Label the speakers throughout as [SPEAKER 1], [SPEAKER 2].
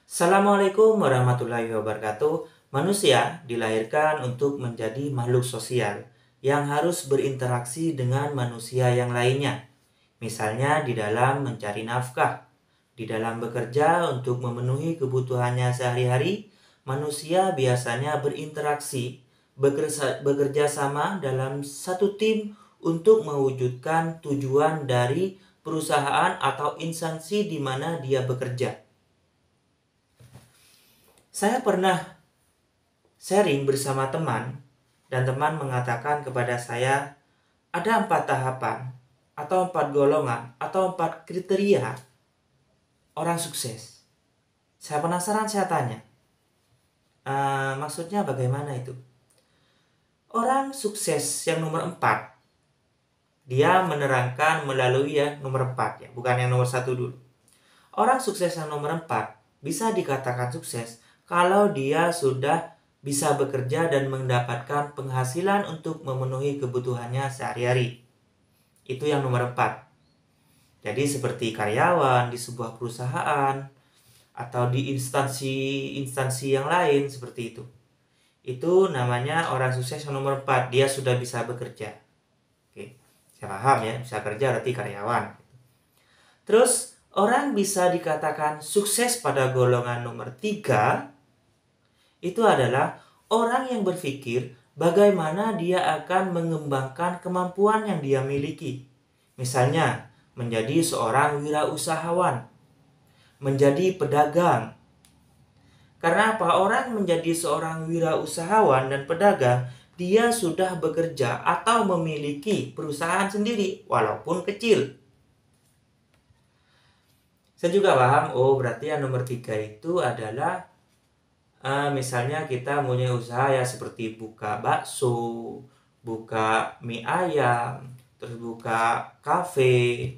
[SPEAKER 1] Assalamualaikum warahmatullahi wabarakatuh. Manusia dilahirkan untuk menjadi makhluk sosial yang harus berinteraksi dengan manusia yang lainnya. Misalnya di dalam mencari nafkah, di dalam bekerja untuk memenuhi kebutuhannya sehari-hari, manusia biasanya berinteraksi, bekerja sama dalam satu tim untuk mewujudkan tujuan dari perusahaan atau instansi di mana dia bekerja. Saya pernah sharing bersama teman, dan teman mengatakan kepada saya, ada 4 tahapan, atau 4 golongan, atau 4 kriteria orang sukses. Saya penasaran, saya tanya, maksudnya bagaimana itu? Orang sukses yang nomor 4, dia menerangkan melalui nomor 4 ya, bukan yang nomor 1 dulu. Orang sukses yang nomor 4 bisa dikatakan sukses kalau dia sudah bisa bekerja dan mendapatkan penghasilan untuk memenuhi kebutuhannya sehari-hari. Itu yang nomor 4. Jadi seperti karyawan di sebuah perusahaan atau di instansi yang lain seperti itu. Itu namanya orang sukses yang nomor 4. Dia sudah bisa bekerja. Oke, saya paham ya, bisa kerja berarti karyawan. Terus orang bisa dikatakan sukses pada golongan nomor 3 itu adalah orang yang berpikir bagaimana dia akan mengembangkan kemampuan yang dia miliki. Misalnya, menjadi seorang wirausahawan, menjadi pedagang. Karena apa? Orang menjadi seorang wirausahawan dan pedagang, dia sudah bekerja atau memiliki perusahaan sendiri, walaupun kecil. Saya juga paham, berarti yang nomor 3 itu adalah misalnya kita punya usaha ya seperti buka bakso, buka mie ayam, terus buka kafe,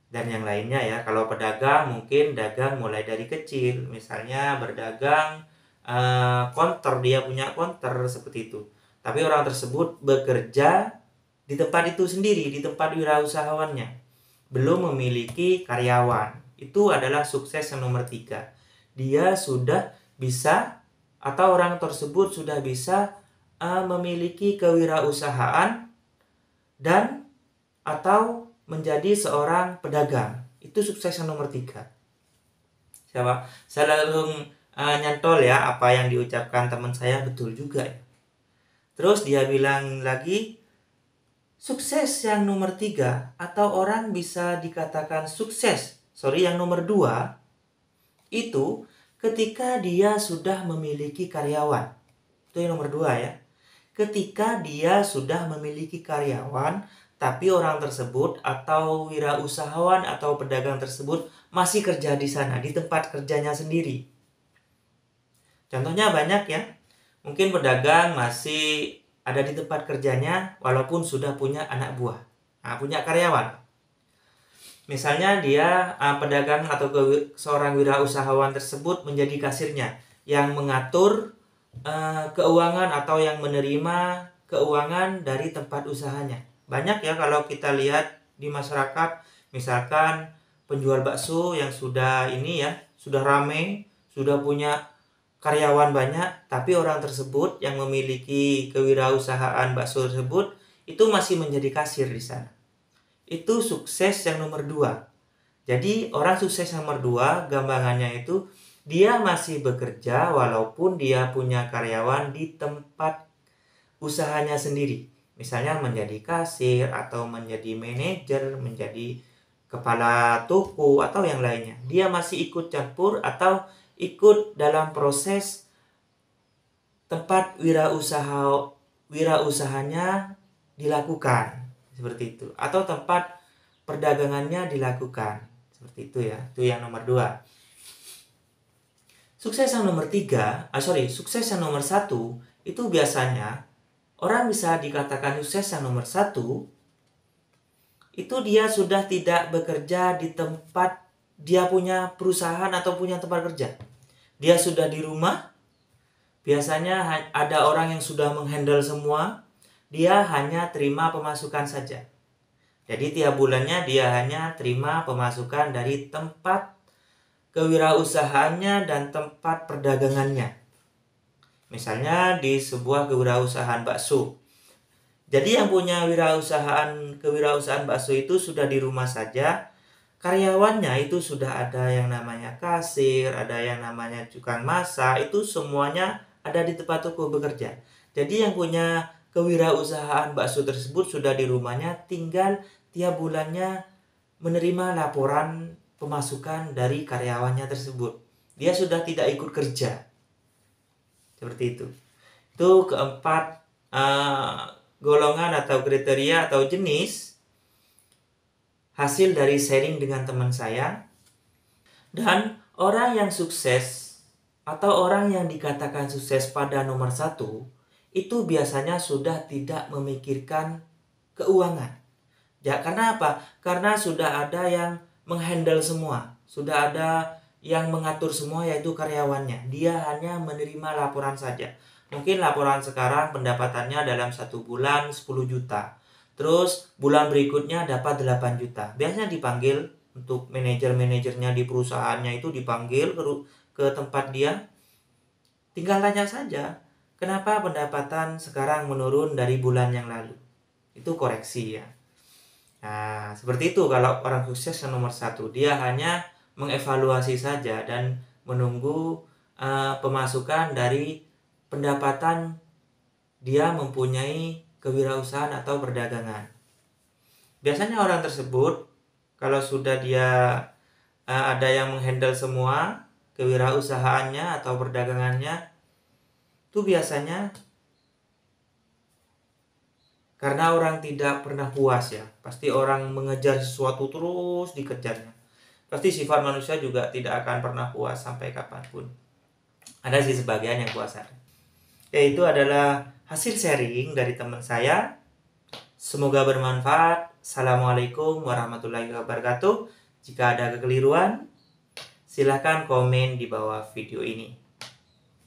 [SPEAKER 1] dan yang lainnya ya. Kalau pedagang mungkin dagang mulai dari kecil, misalnya berdagang konter, dia punya konter seperti itu. Tapi orang tersebut bekerja di tempat itu sendiri, di tempat wirausahawannya, belum memiliki karyawan. Itu adalah sukses yang nomor 3. Dia sudah bisa, atau orang tersebut sudah bisa memiliki kewirausahaan dan atau menjadi seorang pedagang. Itu sukses yang nomor 3. Saya langsung nyantol ya apa yang diucapkan teman saya, betul juga ya. Terus dia bilang lagi, sukses yang nomor 3 atau orang bisa dikatakan sukses, yang nomor 2 itu ketika dia sudah memiliki karyawan. Itu yang nomor 2 ya. Ketika dia sudah memiliki karyawan, tapi orang tersebut atau wirausahawan atau pedagang tersebut masih kerja di sana, di tempat kerjanya sendiri. Contohnya banyak ya. Mungkin pedagang masih ada di tempat kerjanya walaupun sudah punya anak buah. Punya karyawan. Misalnya dia pedagang atau seorang wirausahawan tersebut menjadi kasirnya yang mengatur keuangan atau yang menerima keuangan dari tempat usahanya. Banyak ya kalau kita lihat di masyarakat, misalkan penjual bakso yang sudah rame, sudah punya karyawan banyak, tapi orang tersebut yang memiliki kewirausahaan bakso tersebut itu masih menjadi kasir di sana. Itu sukses yang nomor 2. Jadi orang sukses nomor 2 gambarannya itu dia masih bekerja walaupun dia punya karyawan di tempat usahanya sendiri. Misalnya menjadi kasir atau menjadi manajer, menjadi kepala toko atau yang lainnya. Dia masih ikut campur atau ikut dalam proses tempat wirausahanya dilakukan. Seperti itu. Atau tempat perdagangannya dilakukan. Seperti itu ya. Itu yang nomor 2. Sukses yang nomor 1 itu biasanya orang bisa dikatakan sukses yang nomor 1 itu dia sudah tidak bekerja di tempat dia punya perusahaan atau punya tempat kerja. Dia sudah di rumah. Biasanya ada orang yang sudah menghandle semua. Dia hanya terima pemasukan saja. Jadi tiap bulannya dia hanya terima pemasukan dari tempat kewirausahaannya dan tempat perdagangannya. Misalnya di sebuah kewirausahaan bakso. Jadi yang punya kewirausahaan bakso itu sudah di rumah saja. Karyawannya itu sudah ada yang namanya kasir, ada yang namanya tukang masak, itu semuanya ada di tempat toko bekerja. Jadi yang punya kewirausahaan bakso tersebut sudah di rumahnya, tinggal tiap bulannya menerima laporan pemasukan dari karyawannya tersebut. Dia sudah tidak ikut kerja. Seperti itu. Itu keempat golongan atau kriteria atau jenis hasil dari sharing dengan teman saya. Dan orang yang sukses atau orang yang dikatakan sukses pada nomor 1 itu biasanya sudah tidak memikirkan keuangan. Ya, karena apa? Karena sudah ada yang menghandle semua. Sudah ada yang mengatur semua, yaitu karyawannya. Dia hanya menerima laporan saja. Mungkin laporan sekarang pendapatannya dalam 1 bulan 10 juta. Terus bulan berikutnya dapat 8 juta. Biasanya dipanggil untuk manajer-manajernya di perusahaannya itu dipanggil ke tempat dia. Tinggal tanya saja, kenapa pendapatan sekarang menurun dari bulan yang lalu? Itu koreksi ya. Nah, seperti itu kalau orang sukses yang nomor 1. Dia hanya mengevaluasi saja dan menunggu pemasukan dari pendapatan dia mempunyai kewirausahaan atau perdagangan. Biasanya orang tersebut kalau sudah dia ada yang menghandle semua kewirausahaannya atau perdagangannya, itu biasanya karena orang tidak pernah puas ya. Pasti orang mengejar sesuatu terus dikejarnya. Pasti sifat manusia juga tidak akan pernah puas sampai kapanpun. Ada sih sebagian yang puas. Itu adalah hasil sharing dari teman saya. Semoga bermanfaat. Assalamualaikum warahmatullahi wabarakatuh. Jika ada kekeliruan, silakan komen di bawah video ini.